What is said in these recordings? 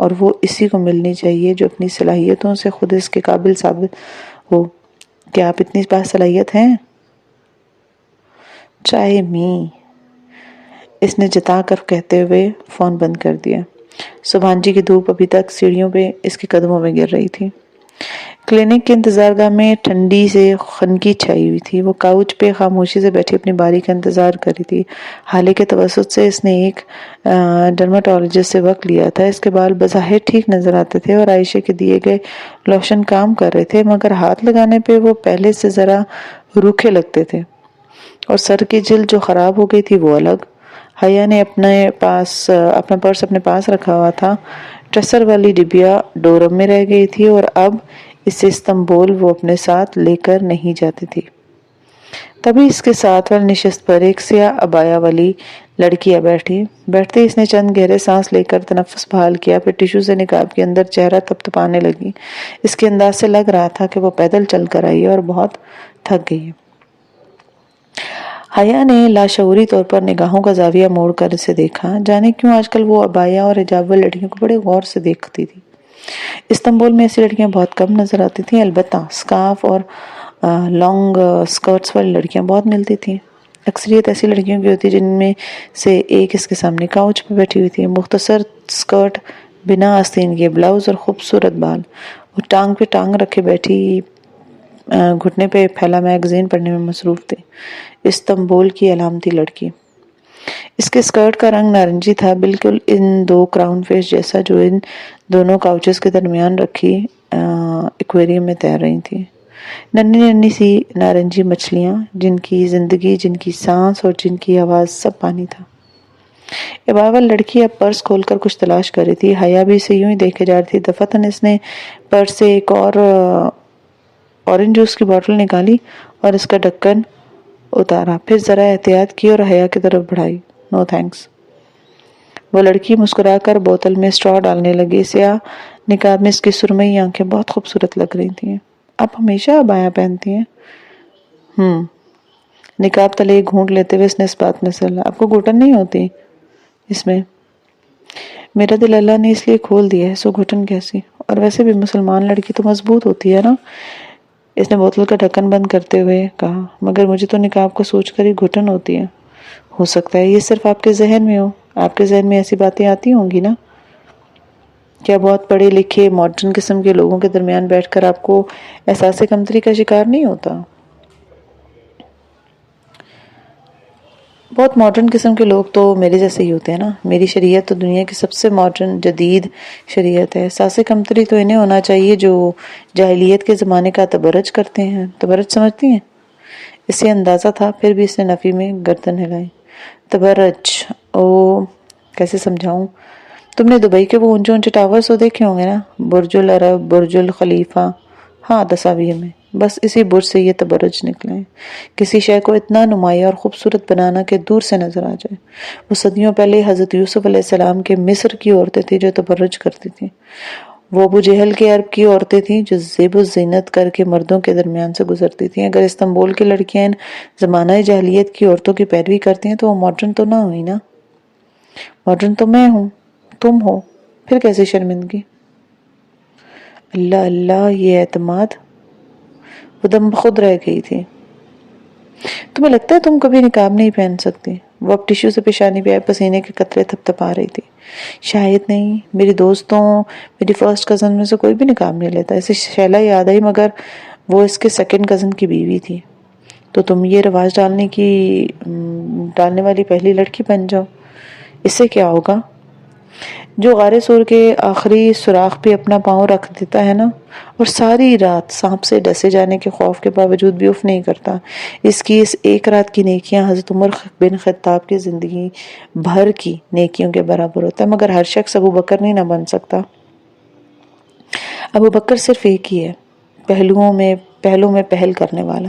اور وہ اسی کو ملنی چاہیے جو اپنی صلاحیتوں سے خود اس کے قابل ثابت ہو. کیا آپ اتنی باصلاحیت ہیں؟ چاہے اس نے جتا کر کہتے ہوئے فون بند کر دیا. صبح کی دھوپ ابھی تک سیڑھیوں پہ اس کے قدموں میں گر رہی تھی. کلینک کے انتظار گاہ میں ٹھنڈی سے خنکی چھائی ہوئی تھی. وہ کاؤچ پہ خاموشی سے بیٹھی اپنی باری کا انتظار کر رہی تھی. حالے کے توسط سے اس نے ایک ڈرماٹولوجسٹ سے وقت لیا تھا. اس کے بال بظاہر ٹھیک نظر آتے تھے اور عائشہ کے دیے گئے لوشن کام کر رہے تھے، مگر ہاتھ لگانے پہ وہ پہلے سے ذرا روکھے لگتے تھے، اور سر کی جلد جو خراب ہو گئی تھی وہ الگ. حیا نے اپنا پرس اپنے پاس رکھا ہوا تھا. ٹریسر والی ڈبیا ڈورم میں رہ گئی تھی اور اب اسے استنبول وہ اپنے ساتھ لے کر نہیں جاتی تھی. تبھی اس کے ساتھ والی نشست پر ایک سیاہ عبایا والی لڑکی بیٹھی. بیٹھتے اس نے چند گہرے سانس لے کر تنفس بحال کیا، پھر ٹشو سے نقاب کے اندر چہرہ تپتپانے لگی. اس کے انداز سے لگ رہا تھا کہ وہ پیدل چل کر آئی ہے اور بہت تھک گئی ہے. حیا نے لاشعوری طور پر نگاہوں کا زاویہ موڑ کر اسے دیکھا. جانے کیوں آج کل وہ عبایا اور حجاب والی لڑکیوں کو بڑے غور سے دیکھتی تھی. استنبول میں ایسی لڑکیاں بہت کم نظر آتی تھیں، البتہ سکارف اور لانگ سکرٹس والی لڑکیاں بہت ملتی تھیں. اکثریت ایسی لڑکیوں کی ہوتی جن میں سے ایک اس کے سامنے کاؤچ پہ بیٹھی ہوئی تھی. مختصر سکرٹ، بنا آستین کے بلاؤز اور خوبصورت بال. وہ ٹانگ پہ ٹانگ رکھے بیٹھی گھٹنے پہ پھیلا میگزین پڑھنے میں مصروف تھی. استنبول کی علامتی لڑکی. اس کے سکرٹ کا رنگ نارنجی تھا، بالکل ان دو کراؤن فش جیسا جو ان دونوں کاؤچز کے درمیان رکھی ایکویریم میں تیر رہی تھی. ننھی سی نارنجی مچھلیاں، جن کی زندگی، جن کی سانس اور جن کی آواز سب پانی تھا. اباول لڑکی اب پرس کھول کر کچھ تلاش کر رہی تھی. حیا بھی اسے یوں ہی دیکھے جا رہی تھی. دفعتاً اس نے پرس سے ایک اور اورنج جوس کی بوتل نکالی اور اس کا ڈھکن اتارا، پھر ذرا احتیاط کی اور حیا کی طرف بڑھائی. نو تھینکس. وہ لڑکی مسکرا کر بوتل میں اسٹرا ڈالنے لگی. سیاہ نقاب میں اس کی سرمئی آنکھیں بہت خوبصورت لگ رہی تھیں. آپ ہمیشہ عبایا پہنتی ہیں؟ نقاب تلے ایک گھونٹ لیتے ہوئے اس نے اس بات میں سلا. آپ کو گھٹن نہیں ہوتی اس میں؟ میرا دل اللہ نے اس لیے کھول دیا ہے، سو گھٹن کیسی؟ اور ویسے بھی مسلمان لڑکی تو مضبوط ہوتی ہے نا. اس نے بوتل کا ڈھکن بند کرتے ہوئے کہا. مگر مجھے تو نقاب کو سوچ کر ہی گھٹن ہوتی ہے. ہو سکتا ہے یہ صرف آپ کے ذہن میں ہو. آپ کے ذہن میں ایسی باتیں آتی ہوں گی نا. کیا بہت پڑھے لکھے ماڈرن قسم کے لوگوں کے درمیان بیٹھ کر آپ کو احساس کمتری کا شکار نہیں ہوتا؟ بہت ماڈرن قسم کے لوگ تو میرے جیسے ہی ہوتے ہیں نا. میری شریعت تو دنیا کی سب سے ماڈرن جدید شریعت ہے. احساس کمتری تو انہیں ہونا چاہیے جو جاہلیت کے زمانے کا تبرج کرتے ہیں. تبرج سمجھتی ہیں؟ اسے اندازہ تھا، پھر بھی اس نے نفی میں گردن ہلائی. تبرج؟ کیسے سمجھاؤں؟ تم نے دبئی کے وہ اونچے اونچے ٹاورز تو دیکھے ہوں گے نا، برج العرب، برج الخلیفہ. ہاں، تصاویر میں. بس اسی برج سے یہ تبرج نکلے ہیں. کسی شے کو اتنا نمایاں اور خوبصورت بنانا کہ دور سے نظر آ جائے. وہ صدیوں پہلے حضرت یوسف علیہ السلام کے مصر کی عورتیں تھیں جو تبرج کرتی تھیں. وہ ابو جہل کے عرب کی عورتیں تھیں جو زیب و زینت کر کے مردوں کے درمیان سے گزرتی تھیں. اگر استنبول کی لڑکیاں ان زمانہ جاہلیت کی عورتوں کی پیروی کرتی ہیں تو وہ ماڈرن تو نہ ہوئی نا. ماڈرن تو میں ہوں، تم ہو، پھر کیسی شرمندگی؟ اللہ اللہ، یہ اعتماد. وہ دم خود رہ گئی تھی. تمہیں لگتا ہے تم کبھی نقاب نہیں پہن سکتی؟ وہ اب ٹشو سے پیشانی پہ آئے پسینے کے قطرے تھپتھپا رہی تھی. شاید نہیں. میری دوستوں، میری فرسٹ کزن میں سے کوئی بھی نقاب نہیں لیتا. اسے شیلا یاد آئی، مگر وہ اس کے سیکنڈ کزن کی بیوی تھی. تو تم یہ رواج ڈالنے والی پہلی لڑکی بن جاؤ. اس سے کیا ہوگا؟ جو غارِ سور کے آخری سوراخ پہ اپنا پاؤں رکھ دیتا ہے نا، اور ساری رات سانپ سے ڈسے جانے کے خوف کے باوجود بھی اف نہیں کرتا، اس کی اس ایک رات کی نیکیاں حضرت عمر بن خطاب کی زندگی بھر کی نیکیوں کے برابر ہوتا ہے. مگر ہر شخص ابو بکر نہیں نہ بن سکتا. ابو بکر صرف ایک ہی ہے، پہلوؤں میں پہل کرنے والا.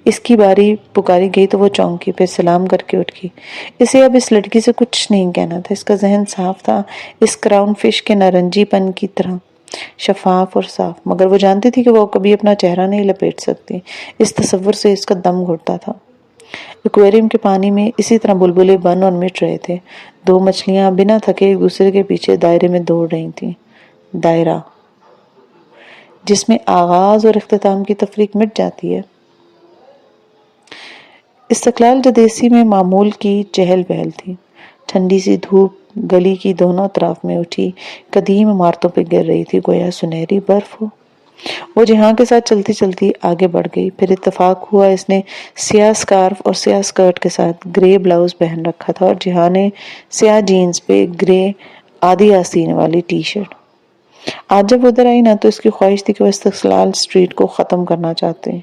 اس کی باری پکاری گئی تو وہ چونکی، پھر سلام کر کے اٹھ گئی. اسے اب اس لڑکی سے کچھ نہیں کہنا تھا. اس کا ذہن صاف تھا، اس کراؤن فش کے نارنجی پن کی طرح شفاف اور صاف. مگر وہ جانتی تھی کہ وہ کبھی اپنا چہرہ نہیں لپیٹ سکتی. اس تصور سے اس کا دم گھٹتا تھا. ایکویریم کے پانی میں اسی طرح بلبلے بن اور مٹ رہے تھے. دو مچھلیاں بنا تھکے ایک دوسرے کے پیچھے دائرے میں دوڑ رہی تھیں۔ دائرہ جس میں آغاز اور اختتام کی تفریق مٹ جاتی ہے۔ استقلال جدیسی میں معمول کی چہل پہل تھی۔ ٹھنڈی سی دھوپ گلی کی دونوں اطراف میں اٹھی قدیم عمارتوں پہ گر رہی تھی، گویا سنہری برف ہو۔ وہ جہاں کے ساتھ چلتی چلتی آگے بڑھ گئی۔ پھر اتفاق ہوا اس نے سیاہ سکارف اور سیاہ سکرٹ کے ساتھ گرے بلاؤز پہن رکھا تھا، اور جہاں نے سیاہ جینز پہ گرے آدھی آستین والی ٹی شرٹ۔ آج جب ادھر آئی نا تو اس کی خواہش تھی کہ وہ استقلال اسٹریٹ کو ختم کرنا چاہتے ہیں،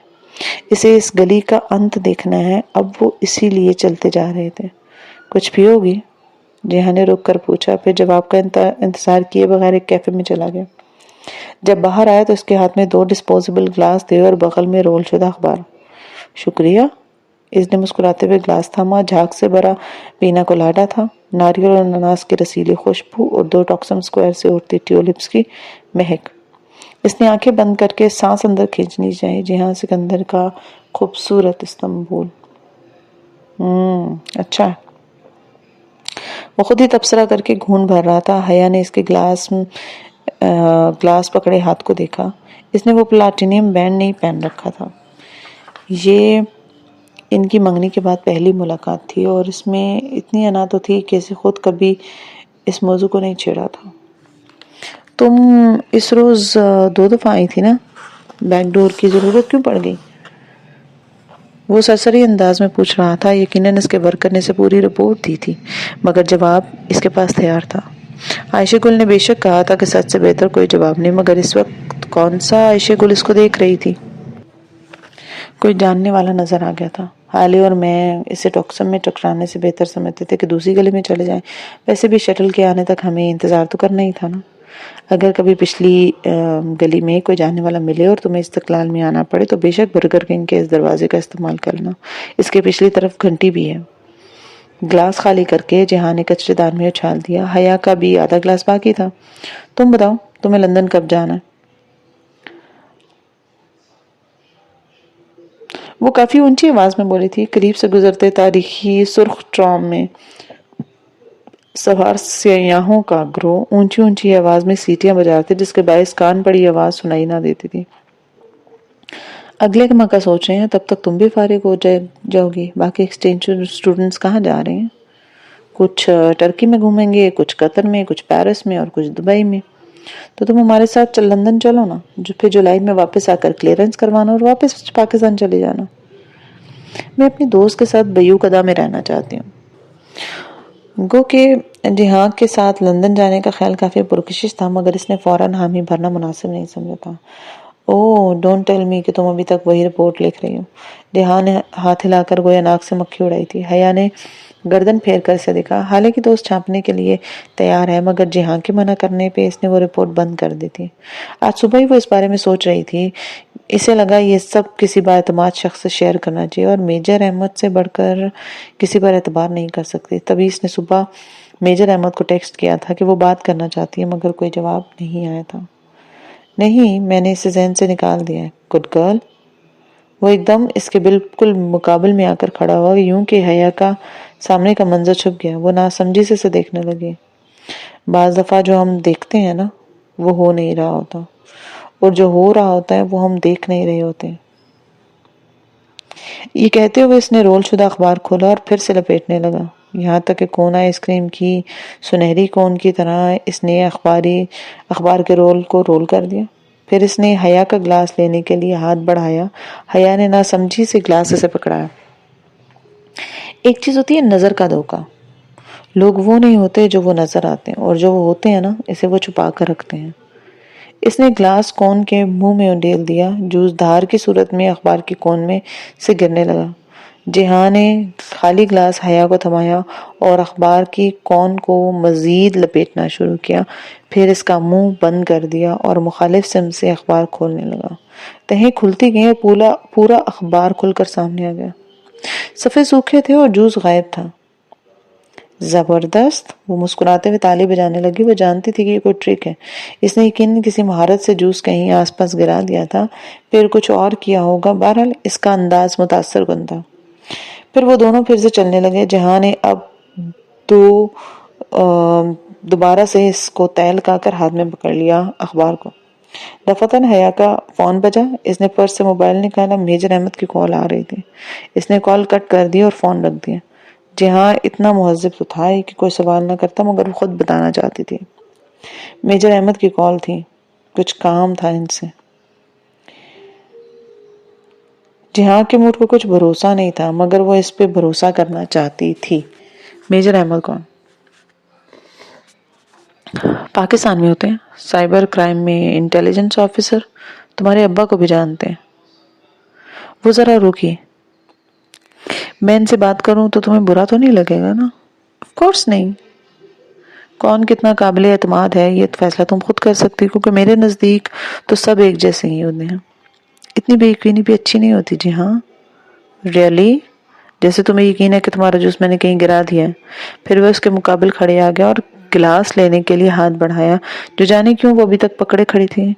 اسے اس گلی کا انت دیکھنا ہے۔ اب وہ اسی لیے چلتے جا رہے تھے۔ کچھ بھی ہوگی؟ جہاں نے رک کر پوچھا، پھر جواب کا انتظار کیے بغیر ایک کیفے میں چلا گیا۔ جب باہر آیا تو اس کے ہاتھ میں 2 ڈسپوزیبل گلاس تھے اور بغل میں رول شدہ اخبار۔ شکریہ، اس نے مسکراتے ہوئے گلاس تھاما۔ جھاگ سے بھرا پینا کولاڈا تھا، ناریل اور اناناس کی رسیلی خوشبو اور 2 ٹاکسم اسکوائر سے اٹھتی ٹیولپس کی مہک۔ اس نے آنکھیں بند کر کے سانس اندر کھینچنی چاہی۔ جہاں سکندر کا خوبصورت استنبول۔ اچھا۔ وہ خود ہی تبصرہ کر کے گھون بھر رہا تھا۔ حیا نے اس کے گلاس پکڑے ہاتھ کو دیکھا۔ اس نے وہ پلاٹینیم بینڈ نہیں پہن رکھا تھا۔ یہ ان کی منگنی کے بعد پہلی ملاقات تھی، اور اس میں اتنی انا تو تھی کہ اسے خود کبھی اس موضوع کو نہیں چھیڑا تھا۔ تم اس روز 2 دفعہ آئی تھی نا، بیک ڈور کی ضرورت کیوں پڑ گئی؟ وہ سرسری انداز میں پوچھ رہا تھا۔ یقیناً اس کے ورکر نے اسے پوری رپورٹ دی تھی، مگر جواب اس کے پاس تیار تھا۔ عائشہ گل نے بے شک کہا تھا کہ سچ سے بہتر کوئی جواب نہیں، مگر اس وقت کون سا عائشہ گل اس کو دیکھ رہی تھی؟ کوئی جاننے والا نظر آ گیا تھا۔ حالے اور میں اسے ٹاکسم میں ٹکرانے سے بہتر سمجھتے تھے کہ دوسری گلی میں چلے جائیں۔ ویسے بھی شٹل کے آنے تک ہمیں انتظار تو کرنا ہی تھا نا۔ اگر کبھی پچھلی گلی میں کوئی جاننے والا ملے اور تمہیں استقلال میں آنا پڑے تو بے شک برگر کنگ کے اس دروازے کا استعمال کرنا، اس کے پچھلی طرف گھنٹی بھی ہے۔ گلاس خالی کر کے جہاں نے کچرے دان میں اچھال دیا۔ حیا کا بھی آدھا گلاس باقی تھا۔ تم بتاؤ، تمہیں لندن کب جانا ہے؟ وہ کافی اونچی آواز میں بولی تھی۔ قریب سے گزرتے تاریخی سرخ ٹرام میں سوار سیاحوں کا گروہ اونچی اونچی آواز میں سیٹیاں بجاتے، جس کے باعث کان پڑی آواز سنائی نہ دیتی تھی۔ اگلے ماہ کا سوچ رہے ہیں، تب تک تم بھی فارغ ہو جاؤ گی۔ باقی ایکسچینج اسٹوڈنٹس کہاں جا رہے ہیں؟ کچھ ٹرکی میں گھومیں گے، کچھ قطر میں، کچھ پیرس میں اور کچھ دبئی میں۔ تو تم ہمارے ساتھ لندن چلو نا، پھر جولائی میں واپس آ کر کلیئرنس کروانا اور واپس پاکستان چلے جانا۔ میں اپنی دوست کے ساتھ بیو قدا میں رہنا چاہتی ہوں۔ گو کہ جہاں کے ساتھ لندن جانے کا خیال کافی پرکشش تھا، مگر اس نے فوراً حامی بھرنا مناسب نہیں سمجھا تھا۔ اوہ ڈونٹ ٹیل می کہ تم ابھی تک وہی رپورٹ لکھ رہی ہو۔ جہاں نے ہاتھ ہلا کر گویا ناک سے مکھی اڑائی تھی۔ حیا نے گردن پھیر کر اسے دیکھا۔ حالانکہ دوست چھاپنے کے لیے تیار ہے، مگر جہاں کے منع کرنے پہ اس نے وہ رپورٹ بند کر دی تھی۔ آج صبح ہی وہ اس بارے میں سوچ رہی تھی۔ اسے لگا یہ سب کسی با اعتماد شخص سے شیئر کرنا چاہیے، اور میجر احمد سے بڑھ کر کسی پر اعتبار نہیں کر سکتی۔ تبھی اس نے صبح میجر احمد کو ٹیکسٹ کیا تھا کہ وہ بات کرنا چاہتی ہے، مگر کوئی جواب نہیں آیا تھا۔ نہیں، میں نے اسے ذہن سے نکال دیا ہے۔ Good girl. وہ ایک دم اس کے بالکل مقابل میں آ کر کھڑا ہوا، یوں کہ حیا کا سامنے کا منظر چھپ گیا۔ وہ ناسمجھی سے اسے دیکھنے لگی۔ بعض دفعہ جو ہم دیکھتے ہیں نا، وہ ہو نہیں رہا ہوتا، اور جو ہو رہا ہوتا ہے وہ ہم دیکھ نہیں رہے ہوتے۔ یہ کہتے ہوئے اس نے رول شدہ اخبار کھولا اور پھر سے لپیٹنے لگا، یہاں تک کہ کونا آئس کریم کی سنہری کون کی طرح اس نے اخبار کے رول کو رول کر دیا۔ پھر اس نے حیا کا گلاس لینے کے لیے ہاتھ بڑھایا۔ حیا نے ناسمجھی سے گلاس اسے پکڑایا۔ ایک چیز ہوتی ہے نظر کا دھوکہ۔ لوگ وہ نہیں ہوتے جو وہ نظر آتے ہیں، اور جو وہ ہوتے ہیں نا، اسے وہ چھپا کر رکھتے ہیں۔ اس نے گلاس کون کے منہ میں انڈیل دیا۔ جوس دھار کی صورت میں اخبار کی کون میں سے گرنے لگا۔ جہاں نے خالی گلاس حیا کو تھمایا اور اخبار کی کون کو مزید لپیٹنا شروع کیا، پھر اس کا منہ بند کر دیا اور مخالف سمت سے اخبار کھولنے لگا۔ تہیں کھلتی گئیں اور پورا اخبار کھل کر سامنے آ گیا۔ صفحے سوکھے تھے اور جوس غائب تھا۔ زبردست، وہ مسکراتے ہوئے تالی بجانے لگی۔ وہ جانتی تھی کہ یہ کوئی ٹرک ہے۔ اس نے یقیناً کسی مہارت سے جوس کہیں آس پاس گرا دیا تھا، پھر کچھ اور کیا ہوگا۔ بہرحال اس کا انداز متاثر کن تھا۔ پھر وہ دونوں پھر سے چلنے لگے۔ جہاں نے اب 2 دوبارہ سے اس کو تیل کا کر ہاتھ میں پکڑ لیا اخبار کو۔ دفتن حیا کا فون بجا۔ اس نے پرس سے موبائل نکالا، میجر احمد کی کال آ رہی تھی۔ اس نے کال کٹ کر دی اور فون رکھ دیا۔ جی ہاں اتنا مہذب تو تھا ہی کہ کوئی سوال نہ کرتا، مگر وہ خود بتانا چاہتی تھی۔ میجر احمد کی کال تھی، کچھ کام تھا ان سے۔ جہاں کے موڈ کو کچھ بھروسہ نہیں تھا، مگر وہ اس پہ بھروسہ کرنا چاہتی تھی۔ میجر احمد کون؟ پاکستان میں ہوتے ہیں، سائبر کرائم میں انٹیلیجنس آفیسر، تمہارے ابا کو بھی جانتے ہیں۔ وہ ذرا رکی۔ میں ان سے بات کروں تو تمہیں برا تو نہیں لگے گا نا؟ آف کورس نہیں۔ کون کتنا قابل اعتماد ہے یہ فیصلہ تم خود کر سکتی، کیونکہ میرے نزدیک تو سب ایک جیسے ہی ہوتے ہیں۔ اتنی بے یقینی بھی اچھی نہیں ہوتی۔ جی ہاں ریئلی؟ جیسے تمہیں یقین ہے کہ تمہارا جوس میں نے کہیں گرا دیا ہے۔ پھر وہ اس کے مقابل کھڑے آ گیا اور گلاس لینے کے لیے ہاتھ بڑھایا، جو جانے کیوں وہ ابھی تک پکڑے کھڑی تھی۔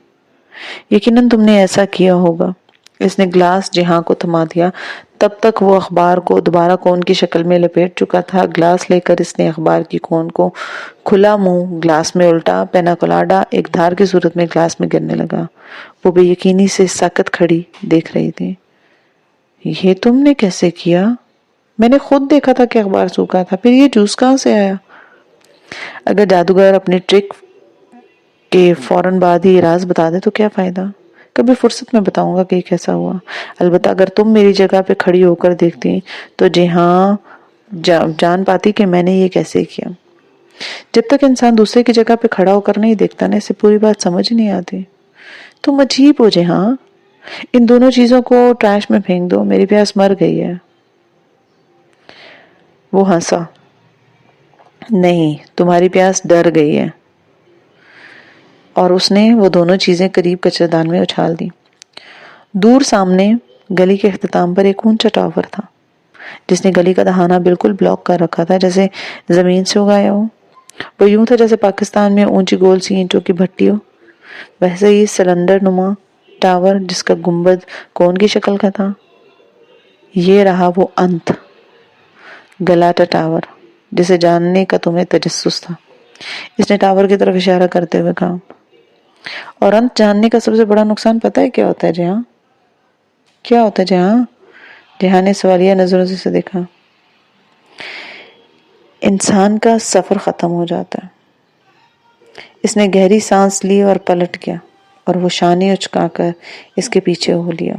یقیناً تم نے ایسا کیا ہوگا۔ اس نے گلاس جہاں کو تھما دیا۔ تب تک وہ اخبار کو دوبارہ کون کی شکل میں لپیٹ چکا تھا۔ گلاس لے کر اس نے اخبار کی کون کو کھلا منہ گلاس میں الٹا، پینا کولاڈا ایک دھار کی صورت میں گلاس میں گرنے لگا۔ وہ بے یقینی سے ساکت کھڑی دیکھ رہی تھی۔ یہ تم نے کیسے کیا؟ میں نے خود دیکھا تھا کہ اخبار سوکھا تھا، پھر یہ جوس کہاں سے آیا؟ اگر جادوگر اپنی ٹرک کے فوراً بعد ہی یہ راز بتا دے تو کیا فائدہ؟ کبھی فرصت میں بتاؤں گا کہ یہ کیسا ہوا۔ البتہ اگر تم میری جگہ پہ کھڑی ہو کر دیکھتی تو جی ہاں جان پاتی کہ میں نے یہ کیسے کیا۔ جب تک انسان دوسرے کی جگہ پہ کھڑا ہو کر نہیں دیکھتا نا، اسے پوری بات سمجھ نہیں آتی۔ تم عجیب ہو جی ہاں۔ ان دونوں چیزوں کو ٹریش میں پھینک دو، میری پیاس مر گئی ہے۔ وہ ہنسا۔ نہیں، تمہاری پیاس ڈر گئی ہے۔ اور اس نے وہ دونوں چیزیں قریب کچرے دان میں اچھال دی۔ دور سامنے گلی کے اختتام پر ایک اونچا ٹاور تھا، جس نے گلی کا دہانہ بالکل بلاک کر رکھا تھا، جیسے زمین سے اگایا ہو۔ وہ یوں تھا جیسے پاکستان میں اونچی گول سی اینٹوں کی بھٹی ہو، ویسے ہی سلنڈر نما ٹاور جس کا گنبد کون کی شکل کا تھا۔ یہ رہا وہ انت، گلاٹا ٹاور، جسے جاننے کا تمہیں تجسس تھا۔ اس نے ٹاور کی طرف اشارہ کرتے ہوئے کہا۔ اور انت جاننے کا سب سے بڑا نقصان پتہ ہے کیا ہوتا ہے جہاں؟ کیا ہوتا ہے جہاں؟ جہاں نے سوالیہ نظروں سے اسے دیکھا۔ انسان کا سفر ختم ہو جاتا ہے۔ اس نے گہری سانس لی اور پلٹ گیا، اور وہ شانے اچکا کر اس کے پیچھے ہو لیا۔